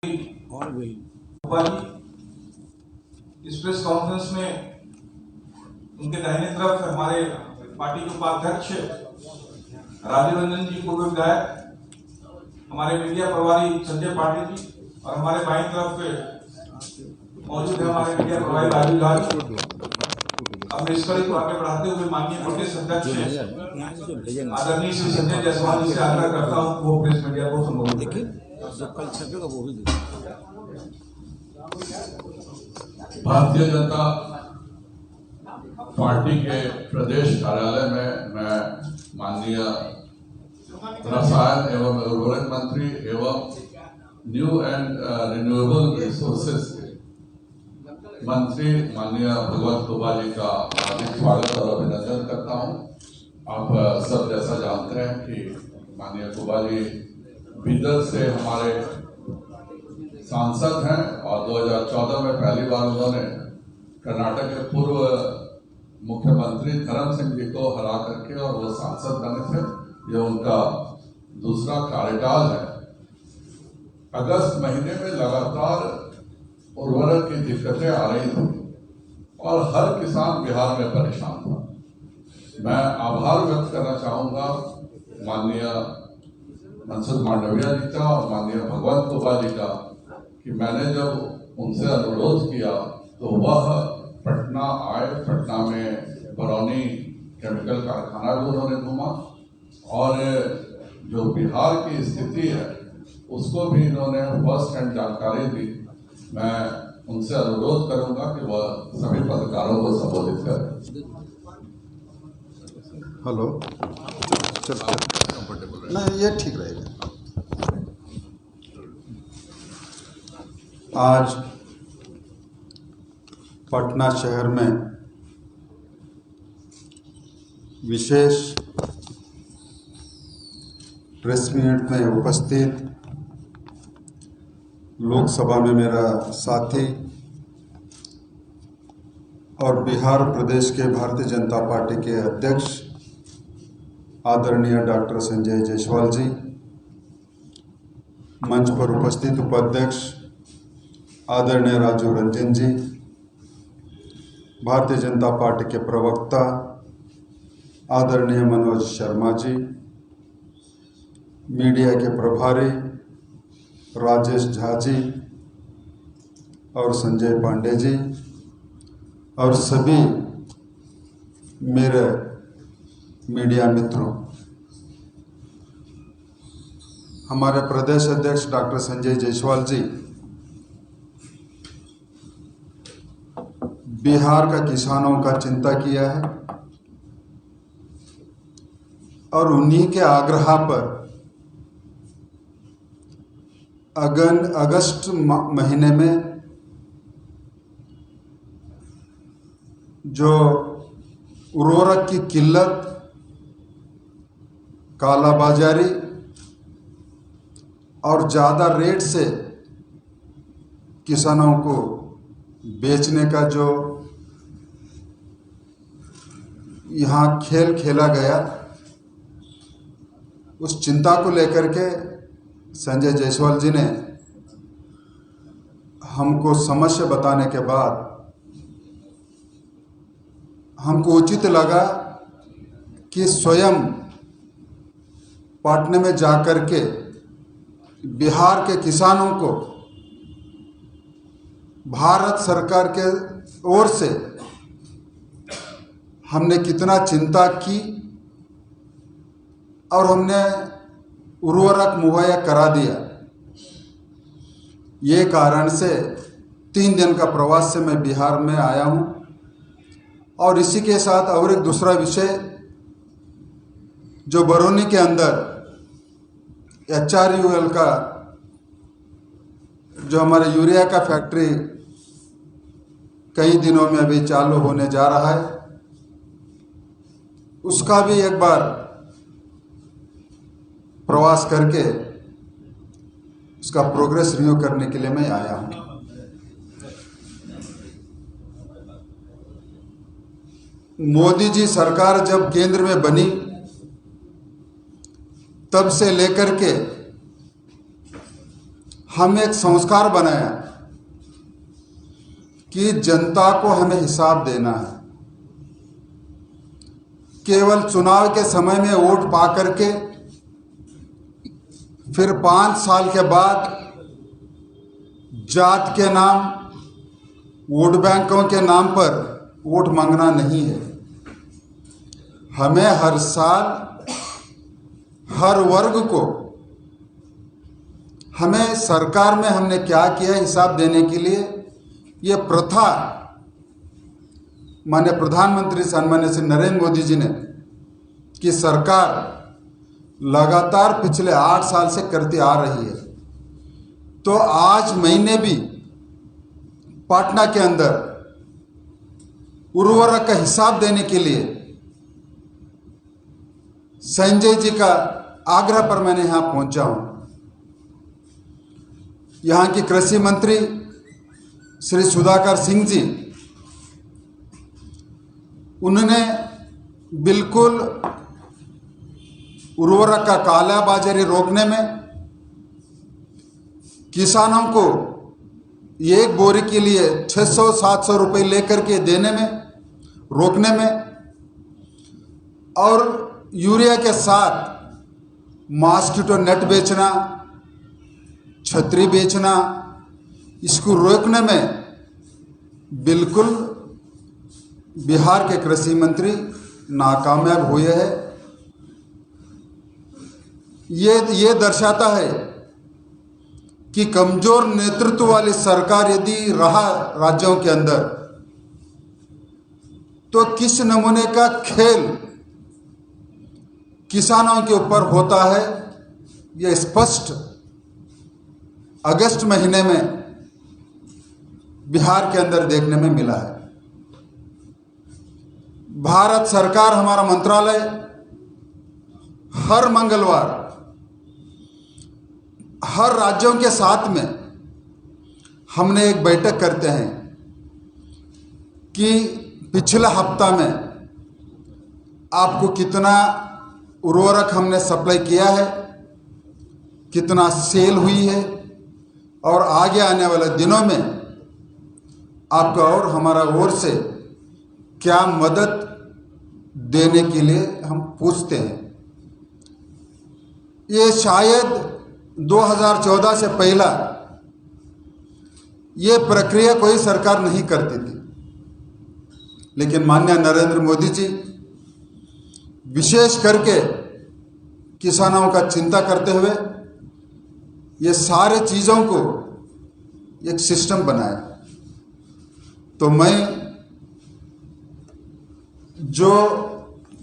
और भी इस प्रेस कॉन्फ्रेंस में उनके दाहिने तरफ हमारे पार्टी के उपाध्यक्ष राजीव रंजन जी, पूर्व विधायक, हमारे मीडिया प्रभारी संजय पाटिल जी, और हमारे बाईं तरफ मौजूद है हमारे मीडिया प्रभारी राजीव झा जी। अब इस कड़ी को आगे बढ़ाते हुए माननीय प्रदेश अध्यक्ष आदरणीय श्री संजय जायसवाल जी से आग्रह करता हूँ वो प्रेस मीडिया को संबोधित करें। जो कल छपेगा वो भी भारतीय जनता पार्टी के प्रदेश कार्यालय में मैं माननीय रसायन एवं उर्वरक मंत्री एवं न्यू एंड रिन्यूएबल रिसोर्सेज के मंत्री माननीय भगवत कुबा जी का हार्दिक स्वागत और अभिनंदन करता हूं। आप सब जैसा जानते हैं कि माननीय कुबा जी बीदर से हमारे सांसद हैं और 2014 में पहली बार उन्होंने कर्नाटक के पूर्व मुख्यमंत्री धर्म सिंह जी को हरा करके और वो सांसद बने थे। ये उनका दूसरा कार्यकाल है। अगस्त महीने में लगातार उर्वरक की दिक्कतें आ रही थी और हर किसान बिहार में परेशान था। मैं आभार व्यक्त करना चाहूँगा माननीय मनसुख मांडविया जी का और माननीय भगवत कुबा जी का कि मैंने जब उनसे अनुरोध किया तो वह पटना आए। पटना में बरौनी केमिकल कारखाना भी उन्होंने घूमा और जो बिहार की स्थिति है उसको भी इन्होंने फर्स्ट हैंड जानकारी दी। मैं उनसे अनुरोध करूंगा कि वह सभी पत्रकारों को संबोधित करें। हेलो, चल कंफर्टेबल नहीं, ये ठीक रहेगा। आज पटना शहर में विशेष प्रेस मीट में उपस्थित लोकसभा में मेरा साथी और बिहार प्रदेश के भारतीय जनता पार्टी के अध्यक्ष आदरणीय डॉक्टर संजय जायसवाल जी, मंच पर उपस्थित उपाध्यक्ष आदरणीय राजीव रंजन जी, भारतीय जनता पार्टी के प्रवक्ता आदरणीय मनोज शर्मा जी, मीडिया के प्रभारी राजेश झा जी और संजय पांडे जी, और सभी मेरे मीडिया मित्रों, हमारे प्रदेश अध्यक्ष डॉक्टर संजय जायसवाल जी बिहार का किसानों का चिंता किया है और उन्हीं के आग्रह पर अगस्त महीने में जो उर्वरक की किल्लत, कालाबाजारी और ज़्यादा रेट से किसानों को बेचने का जो यहाँ खेल खेला गया, उस चिंता को लेकर के संजय जायसवाल जी ने हमको समस्या बताने के बाद हमको उचित लगा कि स्वयं पटना में जाकर के बिहार के किसानों को भारत सरकार के ओर से हमने कितना चिंता की और हमने उर्वरक मुहैया करा दिया। ये कारण से 3 दिन का प्रवास से मैं बिहार में आया हूँ। और इसी के साथ और एक दूसरा विषय, जो बरौनी के अंदर HRUL का जो हमारे यूरिया का फैक्ट्री कई दिनों में अभी चालू होने जा रहा है, उसका भी एक बार प्रवास करके उसका प्रोग्रेस रिव्यू करने के लिए मैं आया हूँ। मोदी जी सरकार जब केंद्र में बनी तब से लेकर के हम एक संस्कार बनाया कि जनता को हमें हिसाब देना है। केवल चुनाव के समय में वोट पा करके फिर 5 साल के बाद जात के नाम, वोट बैंकों के नाम पर वोट मांगना नहीं है। हमें हर साल हर वर्ग को, हमें सरकार में हमने क्या किया हिसाब देने के लिए ये प्रथा माननीय प्रधानमंत्री सन्मान्य श्री नरेंद्र मोदी जी ने कि सरकार लगातार पिछले 8 साल से करती आ रही है। तो आज महीने भी पटना के अंदर उर्वरक का हिसाब देने के लिए संजय जी का आग्रह पर मैंने यहाँ पहुँचा हूँ। यहाँ की कृषि मंत्री श्री सुधाकर सिंह जी, उन्होंने बिल्कुल उर्वरक का कालाबाजारी रोकने में, किसानों को एक बोरी के लिए 600-700 रुपये लेकर के देने में, रोकने में, और यूरिया के साथ मॉस्किटो नेट बेचना, छतरी बेचना, इसको रोकने में बिल्कुल बिहार के कृषि मंत्री नाकामयाब हुए हैं। ये दर्शाता है कि कमजोर नेतृत्व वाली सरकार यदि रहा राज्यों के अंदर तो किस नमूने का खेल किसानों के ऊपर होता है, यह स्पष्ट अगस्त महीने में बिहार के अंदर देखने में मिला है। भारत सरकार, हमारा मंत्रालय हर मंगलवार हर राज्यों के साथ में हमने एक बैठक करते हैं कि पिछला हफ्ता में आपको कितना उर्वरक हमने सप्लाई किया है, कितना सेल हुई है, और आगे आने वाले दिनों में आपका और हमारा ओर से क्या मदद देने के लिए हम पूछते हैं। ये शायद 2014 से पहला ये प्रक्रिया कोई सरकार नहीं करती थी, लेकिन माननीय नरेंद्र मोदी जी विशेष करके किसानों का चिंता करते हुए ये सारे चीज़ों को एक सिस्टम बनाया। तो मैं जो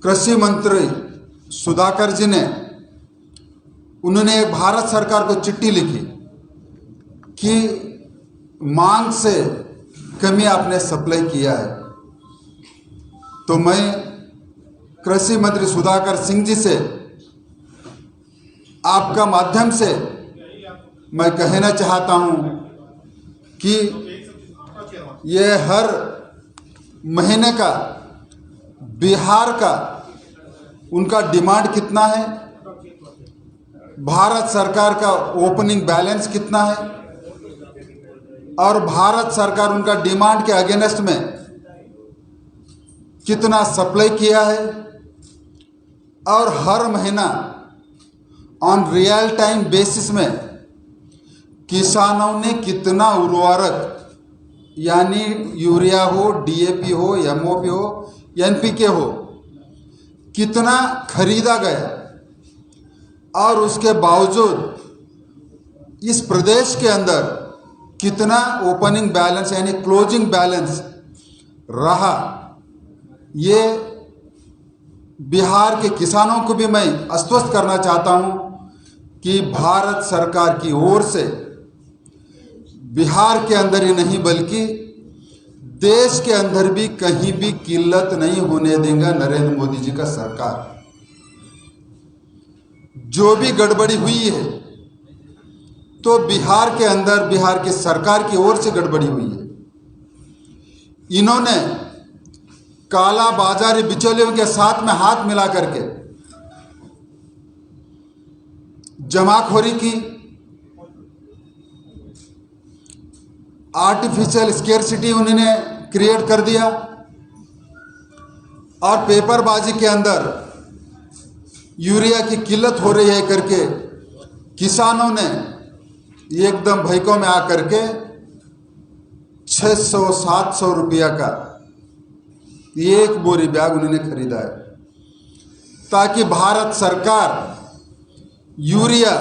कृषि मंत्री सुधाकर जी ने, उन्होंने भारत सरकार को चिट्ठी लिखी कि मांग से कमी आपने सप्लाई किया है। तो मैं कृषि मंत्री सुधाकर सिंह जी से आपका माध्यम से मैं कहना चाहता हूं कि ये हर महीने का बिहार का उनका डिमांड कितना है, भारत सरकार का ओपनिंग बैलेंस कितना है, और भारत सरकार उनका डिमांड के अगेंस्ट में कितना सप्लाई किया है, और हर महीना ऑन रियल टाइम बेसिस में किसानों ने कितना उर्वरक यानी यूरिया हो, डीएपी हो, एमओपी हो, एनपीके हो, कितना खरीदा गया, और उसके बावजूद इस प्रदेश के अंदर कितना ओपनिंग बैलेंस यानी क्लोजिंग बैलेंस रहा। ये बिहार के किसानों को भी मैं आश्वस्त करना चाहता हूं कि भारत सरकार की ओर से बिहार के अंदर ही नहीं बल्कि देश के अंदर भी कहीं भी किल्लत नहीं होने देगा नरेंद्र मोदी जी का सरकार। जो भी गड़बड़ी हुई है तो बिहार के अंदर बिहार की सरकार की ओर से गड़बड़ी हुई है। इन्होंने काला बाजारी बिचौलियों के साथ में हाथ मिला करके जमाखोरी की, आर्टिफिशियल स्केर्सिटी उन्होंने क्रिएट कर दिया और पेपरबाजी के अंदर यूरिया की किल्लत हो रही है करके किसानों ने एकदम भयकों में आकर के 600-700 रुपया का एक बोरी बैग उन्होंने खरीदा है, ताकि भारत सरकार यूरिया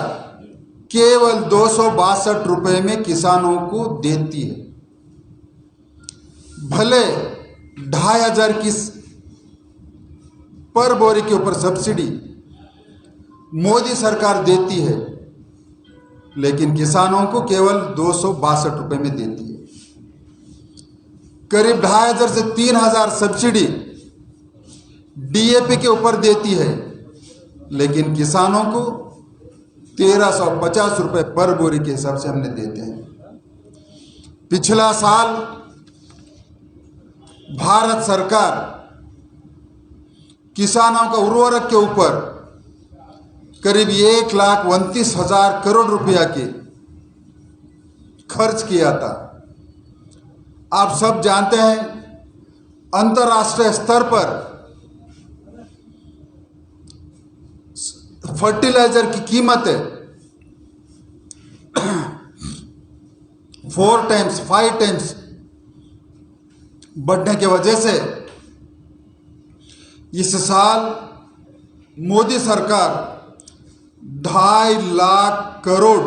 केवल 262 रुपये में किसानों को देती है। भले 2500 की पर बोरी के ऊपर सब्सिडी मोदी सरकार देती है, लेकिन किसानों को केवल 262 रुपये में देती है। करीब 2500 से 3000 सब्सिडी डीएपी के ऊपर देती है, लेकिन किसानों को 1350 रुपये पर बोरी के हिसाब से हमने देते हैं। पिछला साल भारत सरकार किसानों का उर्वरक के ऊपर करीब 1,29,000 करोड़ रुपया के खर्च किया था। आप सब जानते हैं अंतर्राष्ट्रीय स्तर पर फर्टिलाइजर की कीमत है 4 टाइम्स 5 टाइम्स बढ़ने की वजह से इस साल मोदी सरकार 2.5 लाख करोड़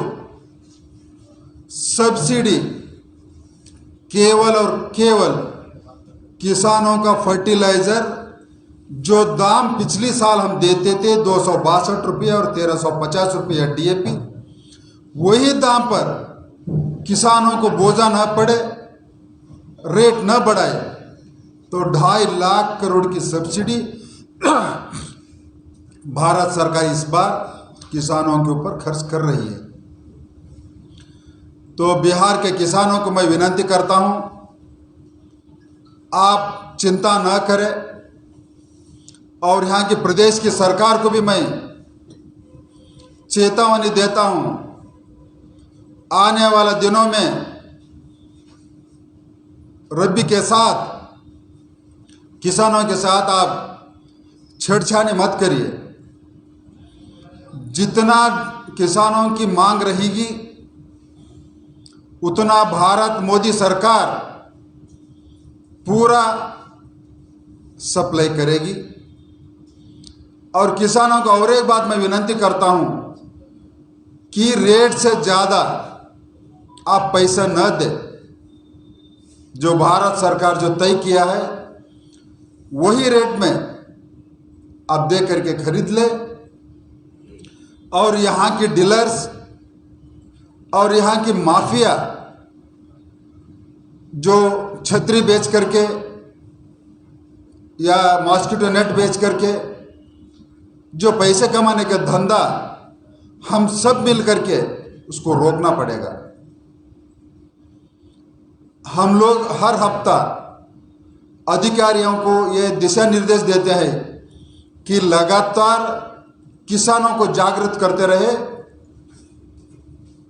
सब्सिडी केवल और केवल किसानों का फर्टिलाइजर जो दाम पिछली साल हम देते थे 262 रुपये और 1350 रुपये डीएपी, वही दाम पर किसानों को बोझा न पड़े, रेट न बढ़ाए, तो 2.5 लाख करोड़ की सब्सिडी भारत सरकार इस बार किसानों के ऊपर खर्च कर रही है। तो बिहार के किसानों को मैं विनती करता हूं, आप चिंता न करें, और यहाँ की प्रदेश की सरकार को भी मैं चेतावनी देता हूं, आने वाले दिनों में रबी के साथ किसानों के साथ आप छेड़छाड़ी मत करिए। जितना किसानों की मांग रहेगी उतना भारत मोदी सरकार पूरा सप्लाई करेगी। और किसानों को और एक बात मैं विनती करता हूं कि रेट से ज़्यादा आप पैसा न दें। जो भारत सरकार जो तय किया है वही रेट में आप दे करके खरीद ले, और यहाँ के डीलर्स और यहाँ की माफिया जो छतरी बेच करके या मॉस्किटो नेट बेच करके जो पैसे कमाने का धंधा, हम सब मिल करके उसको रोकना पड़ेगा। हम लोग हर हफ्ता अधिकारियों को ये दिशा निर्देश देते हैं कि लगातार किसानों को जागृत करते रहे,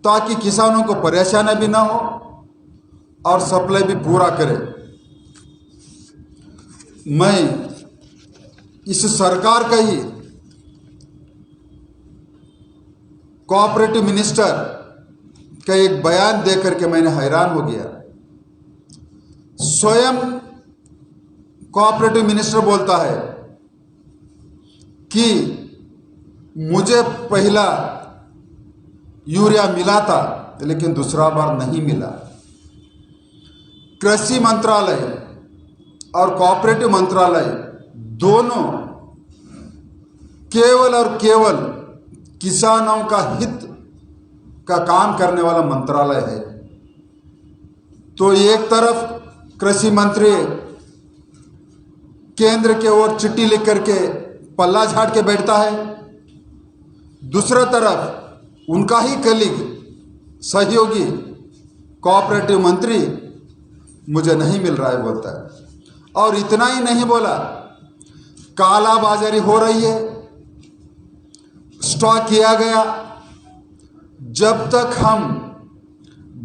ताकि किसानों को परेशानी भी ना हो और सप्लाई भी पूरा करे। मैं इस सरकार का ही कोऑपरेटिव मिनिस्टर का एक बयान देकर के मैंने हैरान हो गया। स्वयं कोऑपरेटिव मिनिस्टर बोलता है कि मुझे पहला यूरिया मिला था लेकिन दूसरा बार नहीं मिला। कृषि मंत्रालय और कोऑपरेटिव मंत्रालय दोनों केवल और केवल किसानों का हित का काम करने वाला मंत्रालय है। तो एक तरफ कृषि मंत्री केंद्र के ओर चिट्ठी लिख करके पल्ला झाड़ के बैठता है, दूसरा तरफ उनका ही कलीग सहयोगी कोऑपरेटिव मंत्री मुझे नहीं मिल रहा है बोलता है। और इतना ही नहीं बोला, काला बाजारी हो रही है, स्टॉक किया गया। जब तक हम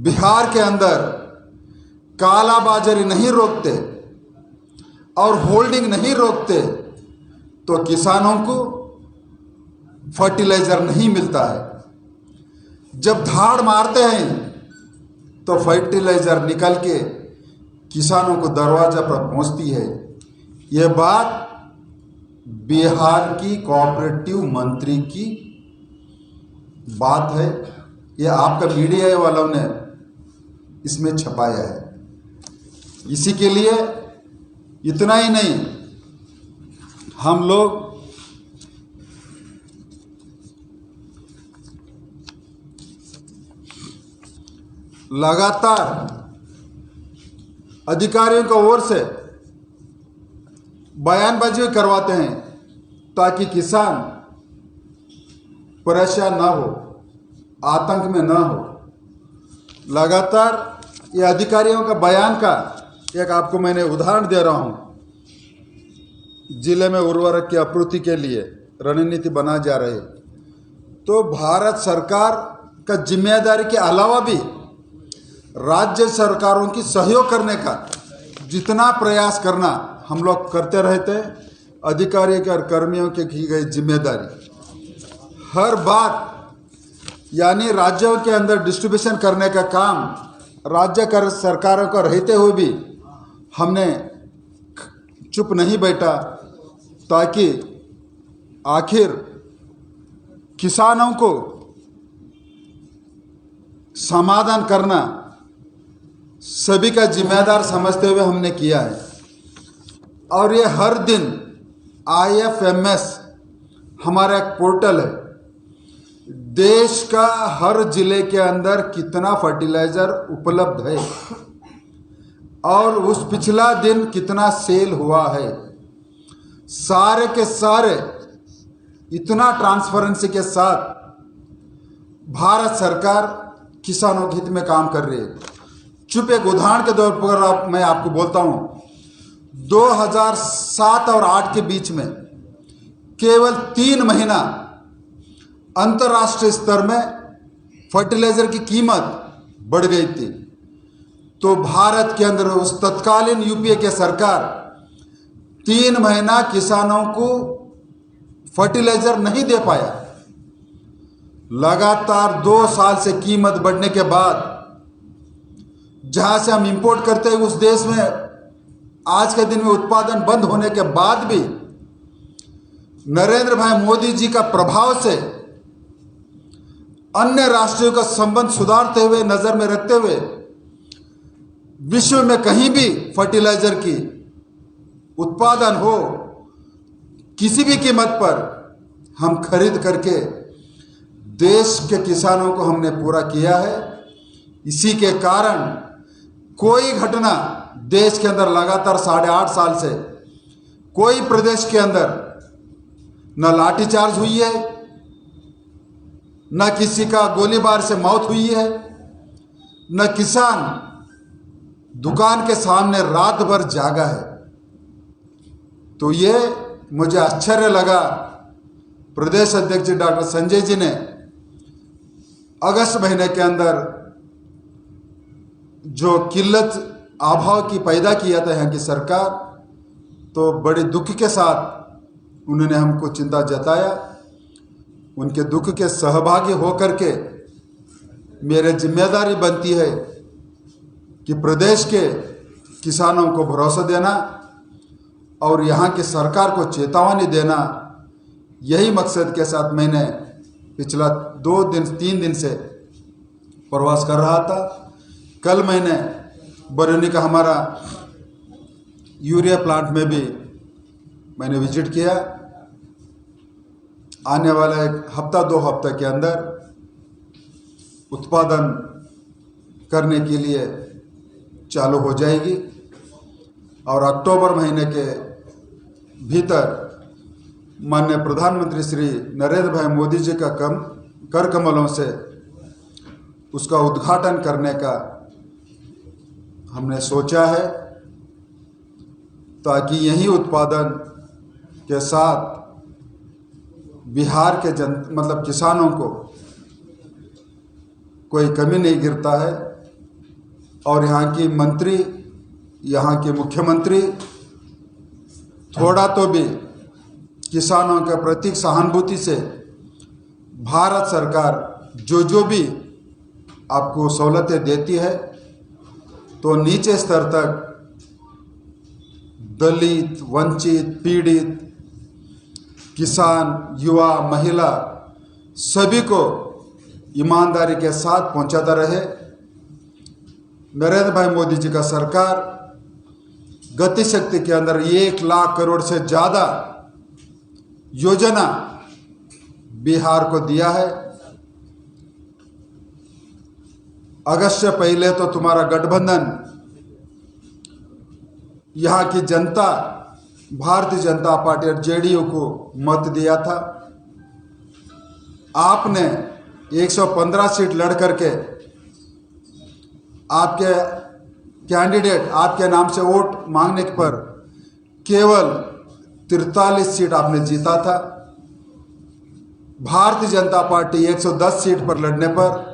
बिहार के अंदर कालाबाजारी नहीं रोकते और होल्डिंग नहीं रोकते तो किसानों को फर्टिलाइजर नहीं मिलता है। जब धाड़ मारते हैं तो फर्टिलाइजर निकल के किसानों को दरवाजा पर पहुंचती है। यह बात बिहार की कोऑपरेटिव मंत्री की बात है। यह आपका मीडिया वालों ने इसमें छपाया है। इसी के लिए इतना ही नहीं, हम लोग लगातार अधिकारियों की ओर से बयानबाजी करवाते हैं ताकि किसान परेशान ना हो, आतंक में ना हो। लगातार ये अधिकारियों का बयान का एक आपको मैंने उदाहरण दे रहा हूं। जिले में उर्वरक की आपूर्ति के लिए रणनीति बना जा रही है, तो भारत सरकार का जिम्मेदारी के अलावा भी राज्य सरकारों की सहयोग करने का जितना प्रयास करना हम लोग करते रहते हैं। अधिकारियों के और कर्मियों की गई जिम्मेदारी हर बात यानी राज्यों के अंदर डिस्ट्रीब्यूशन करने का काम राज्य कर सरकारों को रहते हुए भी हमने चुप नहीं बैठा, ताकि आखिर किसानों को समाधान करना सभी का जिम्मेदार समझते हुए हमने किया है। और ये हर दिन IFMS हमारा एक पोर्टल है, देश का हर जिले के अंदर कितना फर्टिलाइजर उपलब्ध है और उस पिछला दिन कितना सेल हुआ है, सारे के सारे इतना ट्रांसपेरेंसी के साथ भारत सरकार किसानों के हित में काम कर रही है। चुप एक उदाहरण के तौर पर मैं आपको बोलता हूं, 2007 और 8 के बीच में केवल 3 महीना अंतर्राष्ट्रीय स्तर में फर्टिलाइजर की कीमत बढ़ गई थी, तो भारत के अंदर उस तत्कालीन यूपीए के सरकार 3 महीना किसानों को फर्टिलाइजर नहीं दे पाया। लगातार 2 साल से कीमत बढ़ने के बाद जहां से हम इंपोर्ट करते हैं उस देश में आज के दिन में उत्पादन बंद होने के बाद भी नरेंद्र भाई मोदी जी का प्रभाव से अन्य राष्ट्रों का संबंध सुधारते हुए नजर में रखते हुए विश्व में कहीं भी फर्टिलाइजर की उत्पादन हो किसी भी कीमत पर हम खरीद करके देश के किसानों को हमने पूरा किया है। इसी के कारण कोई घटना देश के अंदर लगातार 8.5 साल से कोई प्रदेश के अंदर न लाठीचार्ज हुई है, न किसी का गोलीबार से मौत हुई है, न किसान दुकान के सामने रात भर जागा है। तो ये मुझे आश्चर्य लगा, प्रदेश अध्यक्ष डॉक्टर संजय जी ने अगस्त महीने के अंदर जो किल्लत अभाव की पैदा किया था यहाँ की सरकार, तो बड़े दुख के साथ उन्होंने हमको चिंता जताया। उनके दुख के सहभागी होकर के मेरे जिम्मेदारी बनती है कि प्रदेश के किसानों को भरोसा देना और यहाँ की सरकार को चेतावनी देना। यही मकसद के साथ मैंने पिछला 3 दिन से प्रवास कर रहा था। कल मैंने बरौनी का हमारा यूरिया प्लांट में भी मैंने विजिट किया। आने वाला 1 हफ्ता 2 हफ्ते के अंदर उत्पादन करने के लिए चालू हो जाएगी और अक्टूबर महीने के भीतर माननीय प्रधानमंत्री श्री नरेंद्र भाई मोदी जी का कर कमलों से उसका उद्घाटन करने का हमने सोचा है, ताकि यही उत्पादन के साथ बिहार के मतलब किसानों को कोई कमी नहीं गिरता है। और यहाँ की मंत्री, यहाँ के मुख्यमंत्री थोड़ा तो भी किसानों के प्रति सहानुभूति से भारत सरकार जो भी आपको सहूलतें देती है तो नीचे स्तर तक दलित, वंचित, पीड़ित, किसान, युवा, महिला सभी को ईमानदारी के साथ पहुंचाता रहे। नरेंद्र भाई मोदी जी का सरकार गति शक्ति के अंदर 1 लाख करोड़ से ज़्यादा योजना बिहार को दिया है। अगस्त से पहले तो तुम्हारा गठबंधन, यहाँ की जनता भारतीय जनता पार्टी और जेडीयू को मत दिया था। आपने 115 सीट लड़ करके आपके कैंडिडेट आपके नाम से वोट मांगने पर केवल 43 सीट आपने जीता था। भारतीय जनता पार्टी 110 सीट पर लड़ने पर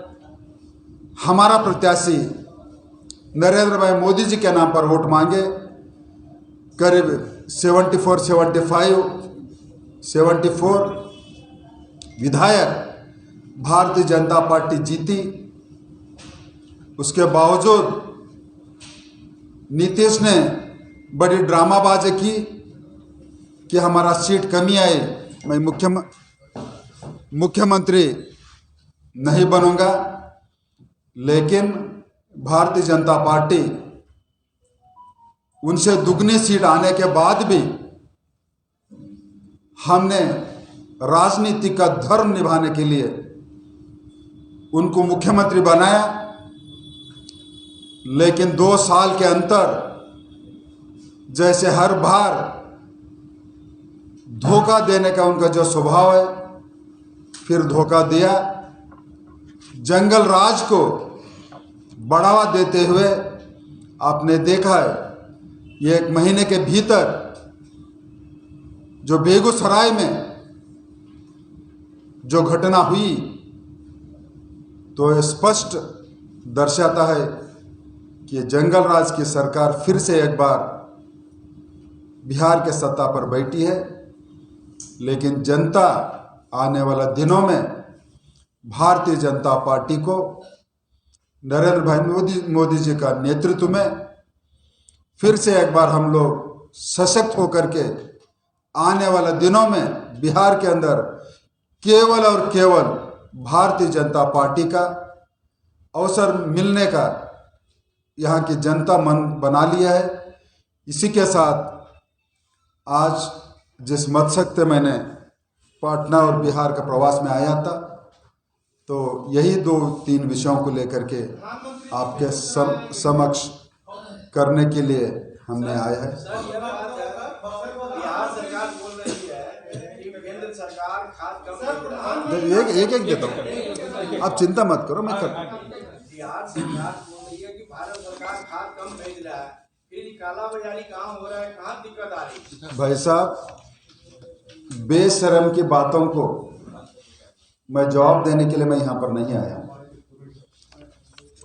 हमारा प्रत्याशी नरेंद्र भाई मोदी जी के नाम पर वोट मांगे, करीब 74 विधायक भारतीय जनता पार्टी जीती। उसके बावजूद नीतीश ने बड़ी ड्रामाबाजी की कि हमारा सीट कमी आई, मैं मुख्यमंत्री नहीं बनूंगा। लेकिन भारतीय जनता पार्टी उनसे दुगनी सीट आने के बाद भी हमने राजनीति का धर्म निभाने के लिए उनको मुख्यमंत्री बनाया। लेकिन 2 साल के अंतर जैसे हर बार धोखा देने का उनका जो स्वभाव है, फिर धोखा दिया। जंगल राज को बढ़ावा देते हुए आपने देखा है, ये 1 महीने के भीतर जो बेगूसराय में जो घटना हुई तो स्पष्ट दर्शाता है कि जंगल राज की सरकार फिर से एक बार बिहार के सत्ता पर बैठी है। लेकिन जनता आने वाला दिनों में भारतीय जनता पार्टी को नरेंद्र भाई मोदी जी का नेतृत्व में फिर से एक बार हम लोग सशक्त होकर के आने वाले दिनों में बिहार के अंदर केवल और केवल भारतीय जनता पार्टी का अवसर मिलने का यहाँ की जनता मन बना लिया है। इसी के साथ आज जिस मकसद से मैंने पटना और बिहार का प्रवास में आया था, तो यही 2-3 विषयों को लेकर के आपके समक्ष करने के लिए हमने आया है। बिहार सरकार बोल रही है कि केंद्र सरकार खाद कम एक देता हूँ, आप चिंता मत करो, मैं कर। बिहार सरकार बोल रही है कि भारत सरकार खाद कम भेज रहा है, फिर काला बाजारी कहाँ हो रहा है, कहाँ दिक्कत आ रही है? भाई साहब, बेशर्म की बातों को मैं जवाब देने के लिए मैं यहाँ पर नहीं आया।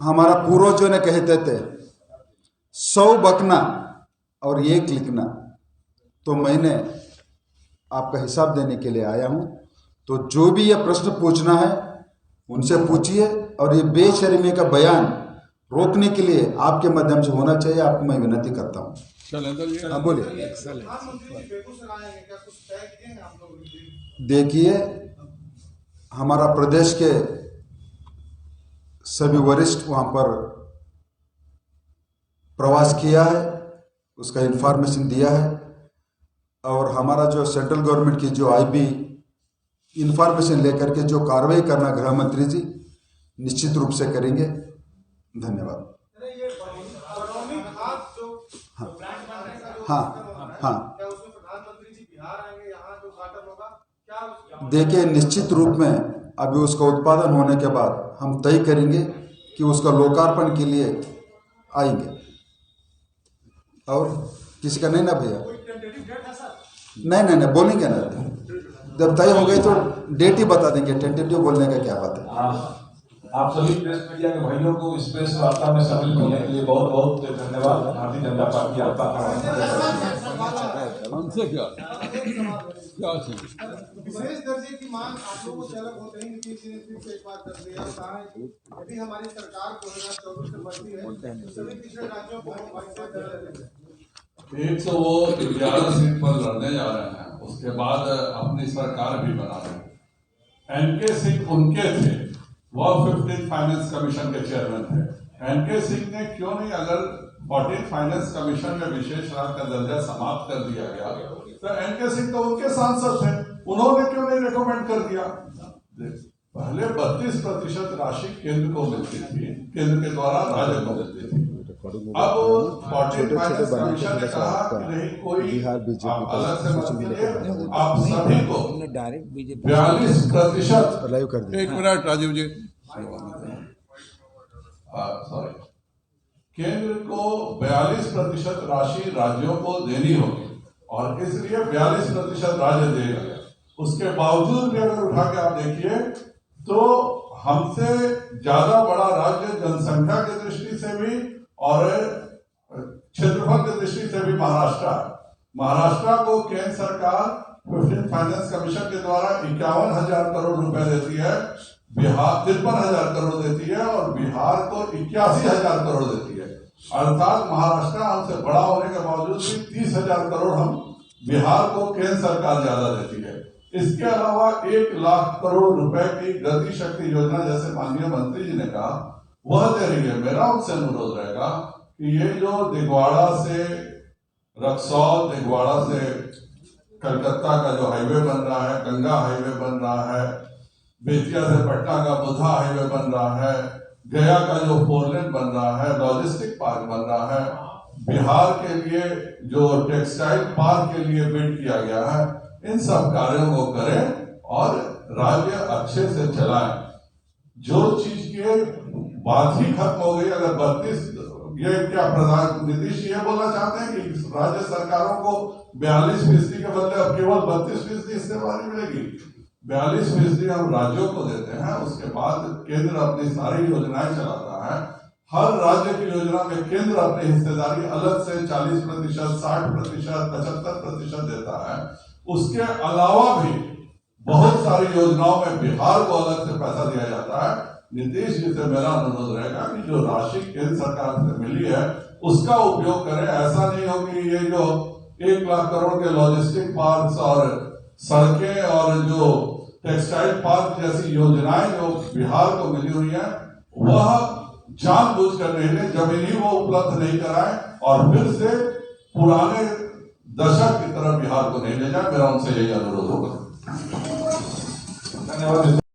हमारा पूर्वजों ने कहते थे 100 बकना और 1 लिखना, तो मैंने आपका हिसाब देने के लिए आया हूँ। तो जो भी ये प्रश्न पूछना है उनसे पूछिए, और ये बेशर्मी का बयान रोकने के लिए आपके माध्यम से होना चाहिए, आपको मैं विनती करता हूँ। हाँ बोलिए। देखिए, हमारा प्रदेश के सभी वरिष्ठ वहाँ पर प्रवास किया है, उसका इन्फॉर्मेशन दिया है, और हमारा जो सेंट्रल गवर्नमेंट की जो आईबी इन्फॉर्मेशन लेकर के जो कार्रवाई करना गृह मंत्री जी निश्चित रूप से करेंगे। धन्यवाद। हाँ हाँ हाँ, देखिए, निश्चित रूप में अभी उसका उत्पादन होने के बाद हम तय करेंगे कि उसका लोकार्पण के लिए आएंगे। और किसी का नहीं ना भैया? नहीं, बोलेंगे ना, जब तय हो गए तो डेट ही बता देंगे। टेंटेटिव बोलने का क्या बात है। आप सभी प्रेस मीडिया के भाइयों को इस प्रेस वार्ता में शामिल होने के लिए बहुत बहुत धन्यवाद। भारतीय जनता पार्टी आपका हमसे क्या विशेष दर्जे की मांग आप लोगों से अलग होते ही नीतीश जी ने फिर से एक बार कर दिया। कहा है कि यदि हमारी सरकार 2024 से बढ़ती है तो सभी पिछड़े राज्यों को एक तो वो 11 सीट पर लड़ने जा रहे हैं, उसके बाद अपनी सरकार भी बना रहे हैं। एनके सिंह उनके थे, वह 15 फाइनेंस कमीशन के चेयरमैन थे। एनके सिंह ने क्यों नहीं, अगर 14 फाइनेंस कमीशन में विशेष राज्य का दर्जा समाप्त कर दिया गया तो एनके सिंह तो उनके सांसद थे, उन्होंने क्यों नहीं रिकमेंड कर दिया। पहले 32% राशि केंद्र को मिलती थी, केंद्र के द्वारा राज्य को मिलती थी। अब 14 फाइनेंस कमीशन ने कहा कि नहीं, कोई आप अलग से मत कीजिए, आप सभी को 42%। एक मिनट राजीव जी, सॉरी, केंद्र को 42% राशि राज्यों को देनी होगी और इसलिए 42% राज्य देगा। उसके बावजूद भी अगर उठा के आप देखिए तो हमसे ज्यादा बड़ा राज्य जनसंख्या की दृष्टि से भी और क्षेत्रफल की दृष्टि से भी महाराष्ट्र को केंद्र सरकार 15 फाइनेंस कमीशन के द्वारा 51,000 करोड़ रुपए देती है, बिहार 53,000 करोड़ देती है और बिहार को 81,000 करोड़ देती है। अर्थात महाराष्ट्र हमसे बड़ा होने के बावजूद भी 30,000 करोड़ हम बिहार को केंद्र सरकार ज्यादा देती है। इसके अलावा 1 लाख करोड़ रुपए की गति शक्ति योजना, जैसे माननीय मंत्री जी ने कहा, वह दे रही है। मेरा उनसे अनुरोध रहेगा कि ये जो दिगवाड़ा से रक्सौल, दिगवाड़ा से कलकत्ता का जो हाईवे बन रहा है, गंगा हाईवे बन रहा है, बेतिया से पटना का बुधा हाईवे बन रहा है, गया का जो 4 लेन बन रहा है, लॉजिस्टिक पार्क बन रहा है, बिहार के लिए जो टेक्सटाइल पार्क के लिए बिल्ड किया गया है, इन सब कार्यों को करें और राज्य अच्छे से चलाएं। जो चीज के बात ही खत्म हो गई, अगर 32, ये क्या प्रधान नीतीश ये बोलना चाहते हैं कि राज्य सरकारों को 42% के बदले अब केवल 32% इससे बारी मिलेगी। 42% हम राज्यों को देते हैं, उसके बाद केंद्र अपनी सारी योजनाएं चलाता है। हर राज्य की योजना में केंद्र अपनी हिस्सेदारी अलग से 40%, 60%, 75% देता है। उसके अलावा भी बहुत सारी योजनाओं में बिहार को अलग से पैसा दिया जाता है। नीतीश जी से मेरा अनुरोध रहेगा कि जो राशि केंद्र सरकार से मिली है उसका उपयोग करें। ऐसा नहीं हो कि ये जो 1 लाख करोड़ के लॉजिस्टिक पार्क और सड़कें और जो टेक्सटाइल पार्क जैसी योजनाएं जो बिहार को मिली हुई है, वह जानबूझकर नहीं, जमीनी वो उपलब्ध नहीं कराए और फिर से पुराने दशक की तरफ बिहार को नहीं ले जाए। मेरा उनसे यही अनुरोध होगा। धन्यवाद।